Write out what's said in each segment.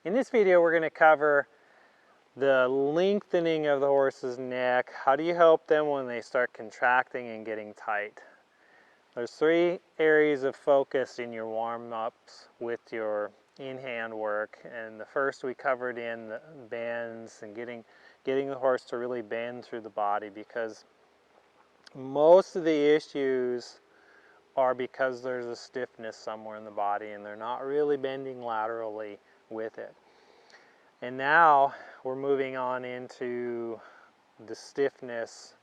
In this video, we're going to cover the lengthening of the horse's neck. How do you help them when they start contracting and getting tight? There's three areas of focus in your warm-ups with your in-hand work, and the first we covered in the bends and getting the horse to really bend through the body, because most of the issues are because there's a stiffness somewhere in the body and they're not really bending laterally with it. And now we're moving on into the stiffness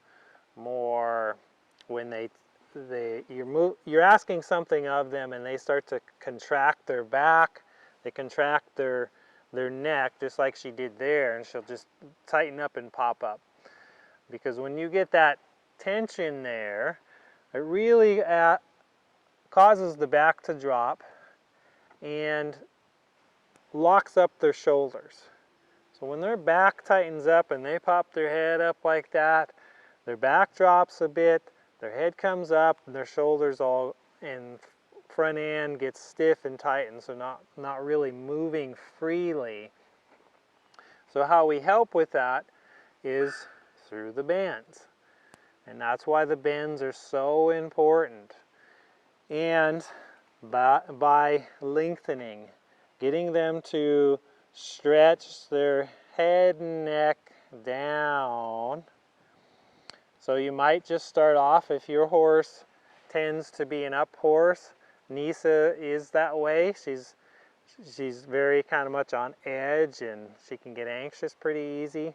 more when you're asking something of them and they start to contract their back, they contract their neck just like she did there, and she'll just tighten up and pop up. Because when you get that tension there, it really causes the back to drop and locks up their shoulders. So when their back tightens up and they pop their head up like that, their back drops a bit, their head comes up, and their shoulders all and front end gets stiff and tightened, so not really moving freely. So how we help with that is through the bends. And that's why the bends are so important. And by lengthening, getting them to stretch their head and neck down. So you might just start off, if your horse tends to be an up horse, Nisa is that way. She's very kind of much on edge and she can get anxious pretty easy.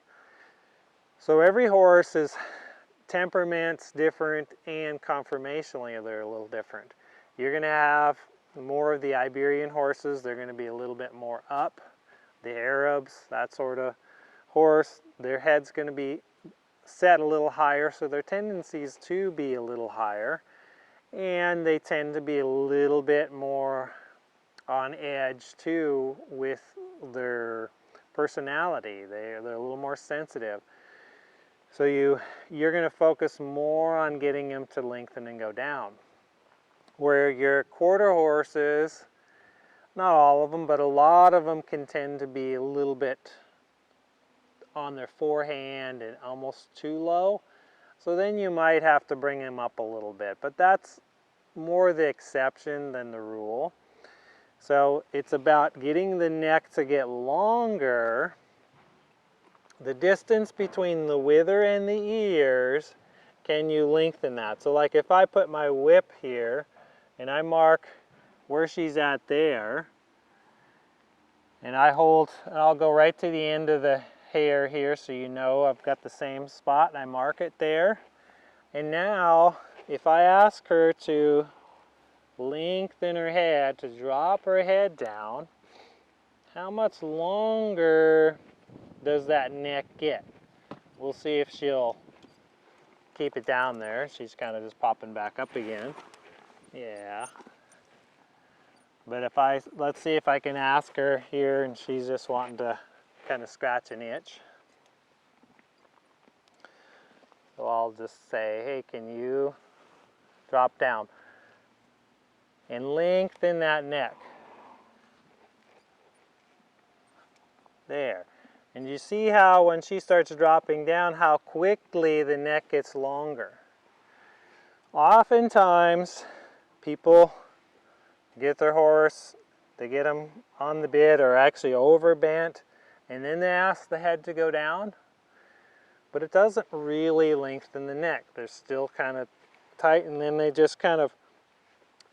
So every horse's temperament's different, and conformationally they're a little different. You're going to have more of the Iberian horses, they're going to be a little bit more up. The Arabs, that sort of horse, their head's going to be set a little higher, so their tendencies to be a little higher, and they tend to be a little bit more on edge too with their personality. They're a little more sensitive. So you're going to focus more on getting them to lengthen and go down. Where your quarter horses, not all of them, but a lot of them can tend to be a little bit on their forehand and almost too low. So then you might have to bring them up a little bit, but that's more the exception than the rule. So it's about getting the neck to get longer. The distance between the wither and the ears, can you lengthen that? So like if I put my whip here and I mark where she's at there, and I'll go right to the end of the hair here so you know I've got the same spot, and I mark it there. And now if I ask her to lengthen her head, to drop her head down, how much longer does that neck get? We'll see if she'll keep it down there. She's kind of just popping back up again. Yeah. But let's see if I can ask her here, and she's just wanting to kind of scratch an itch. So I'll just say, hey, can you drop down and lengthen that neck? There. And you see how when she starts dropping down, how quickly the neck gets longer. Oftentimes, people get their horse, they get them on the bit or actually overbent, and then they ask the head to go down, but it doesn't really lengthen the neck. They're still kind of tight, and then they just kind of,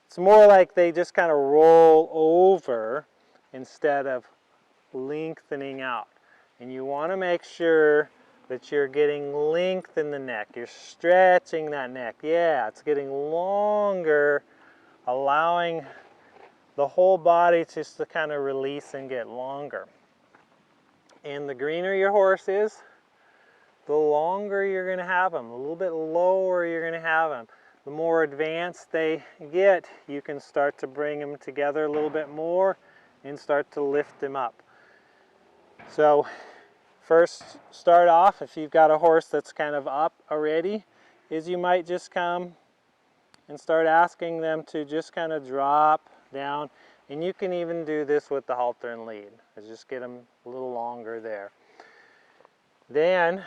it's more like they just kind of roll over instead of lengthening out. And you want to make sure that you're getting length in the neck. You're stretching that neck. Yeah, it's getting longer, allowing the whole body just to kind of release and get longer. And the greener your horse is, the longer you're going to have them. A little bit lower you're going to have them. The more advanced they get, you can start to bring them together a little bit more and start to lift them up. So first start off, if you've got a horse that's kind of up already, is you might just come and start asking them to just kind of drop down. And you can even do this with the halter and lead. Just get them a little longer there. Then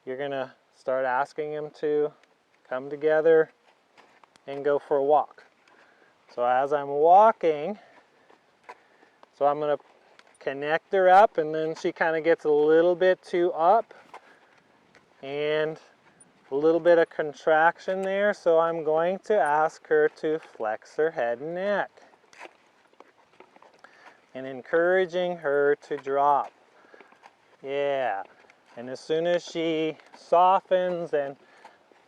you're going to start asking them to come together and go for a walk. So as I'm walking, so I'm going to connect her up, and then she kind of gets a little bit too up and a little bit of contraction there, so I'm going to ask her to flex her head and neck and encouraging her to drop. Yeah, and as soon as she softens and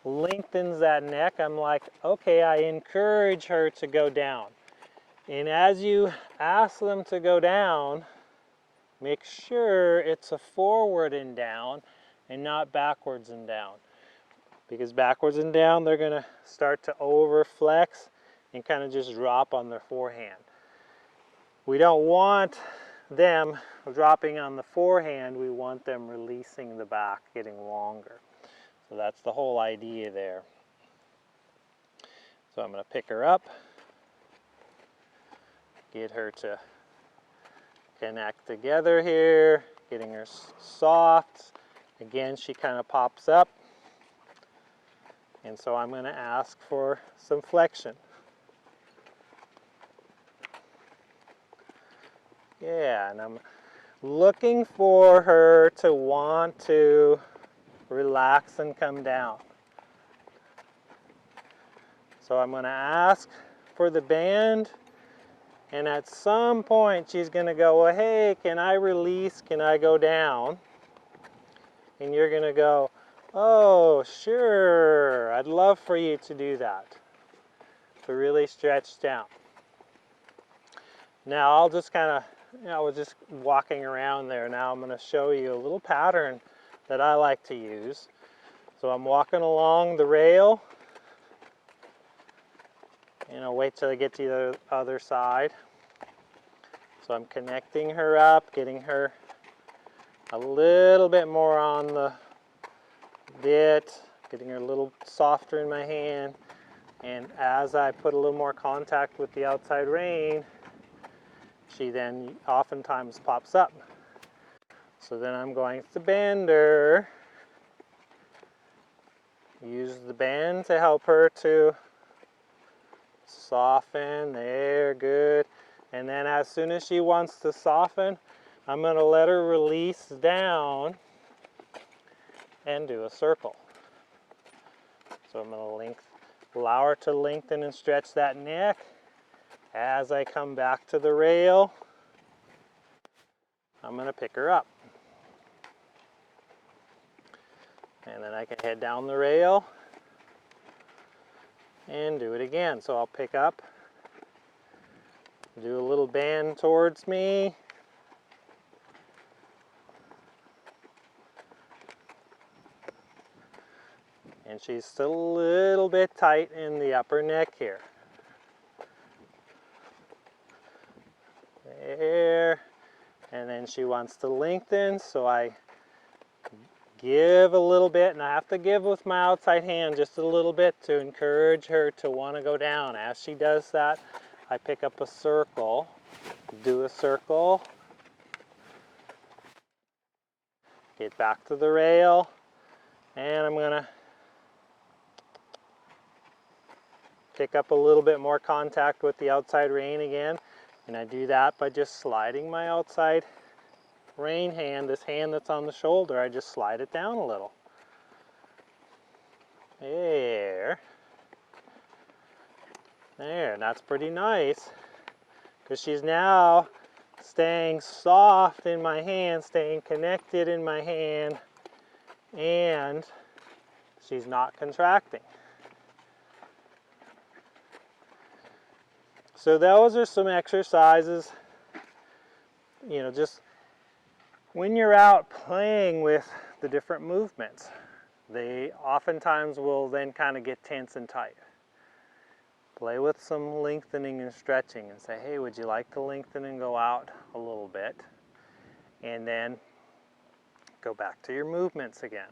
lengthens that neck, I'm like, okay, I encourage her to go down. And as you ask them to go down, make sure it's a forward and down and not backwards and down. Because backwards and down, they're going to start to overflex and kind of just drop on their forehand. We don't want them dropping on the forehand, we want them releasing the back, getting longer. So that's the whole idea there. So I'm going to pick her up, get her to connect together here, getting her soft. Again, she kind of pops up. And so I'm going to ask for some flexion. Yeah, and I'm looking for her to want to relax and come down. So I'm going to ask for the band, and at some point she's going to go, well, hey, can I release? Can I go down? And you're going to go, oh, sure, I'd love for you to do that. To really stretch down. Now I'll just kind of, we're just walking around there. Now I'm going to show you a little pattern that I like to use. So I'm walking along the rail, and I'll wait till I get to the other side. So I'm connecting her up, getting her a little bit more on the bit, getting her a little softer in my hand. And as I put a little more contact with the outside rein, she then oftentimes pops up. So then I'm going to bend her, use the band to help her to soften. There, good. And then as soon as she wants to soften, I'm going to let her release down and do a circle. So I'm going to allow her to lengthen and stretch that neck. As I come back to the rail, I'm going to pick her up. And then I can head down the rail and do it again. So I'll pick up, do a little bend towards me, and she's still a little bit tight in the upper neck here. There, and then she wants to lengthen, so I give a little bit, and I have to give with my outside hand just a little bit to encourage her to want to go down. As she does that, I pick up a circle, do a circle, get back to the rail, and I'm going to pick up a little bit more contact with the outside rein again. And I do that by just sliding my outside rein hand, this hand that's on the shoulder, I just slide it down a little. There. There, and that's pretty nice, because she's now staying soft in my hand, staying connected in my hand, and she's not contracting. So those are some exercises, just when you're out playing with the different movements, they oftentimes will then kind of get tense and tight. Play with some lengthening and stretching and say, hey, would you like to lengthen and go out a little bit? And then go back to your movements again.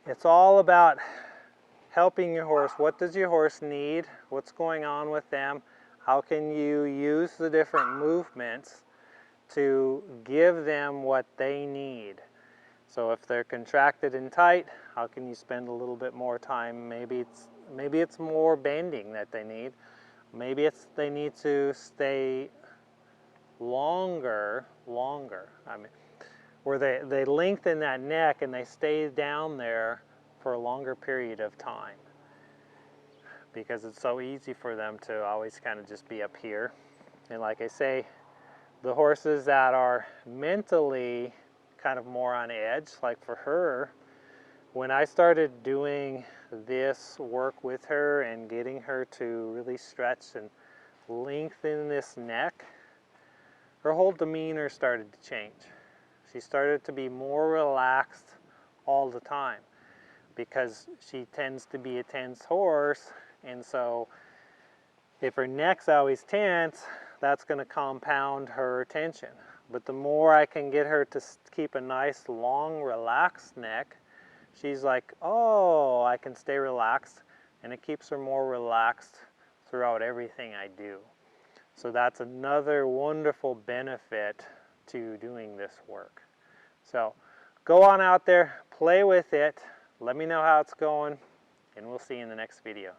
It's all about helping your horse. What does your horse need? What's going on with them? How can you use the different movements to give them what they need? So if they're contracted and tight, how can you spend a little bit more time? Maybe it's more bending that they need. Maybe they need to stay longer. I mean, where they lengthen that neck and they stay down there for a longer period of time, because it's so easy for them to always kind of just be up here. And like I say, the horses that are mentally kind of more on edge, like for her, when I started doing this work with her and getting her to really stretch and lengthen this neck, her whole demeanor started to change. She started to be more relaxed all the time, because she tends to be a tense horse, and so if her neck's always tense, that's going to compound her tension. But the more I can get her to keep a nice, long, relaxed neck, she's like, oh, I can stay relaxed, and it keeps her more relaxed throughout everything I do. So that's another wonderful benefit to doing this work. So go on out there, play with it, let me know how it's going, and we'll see you in the next video.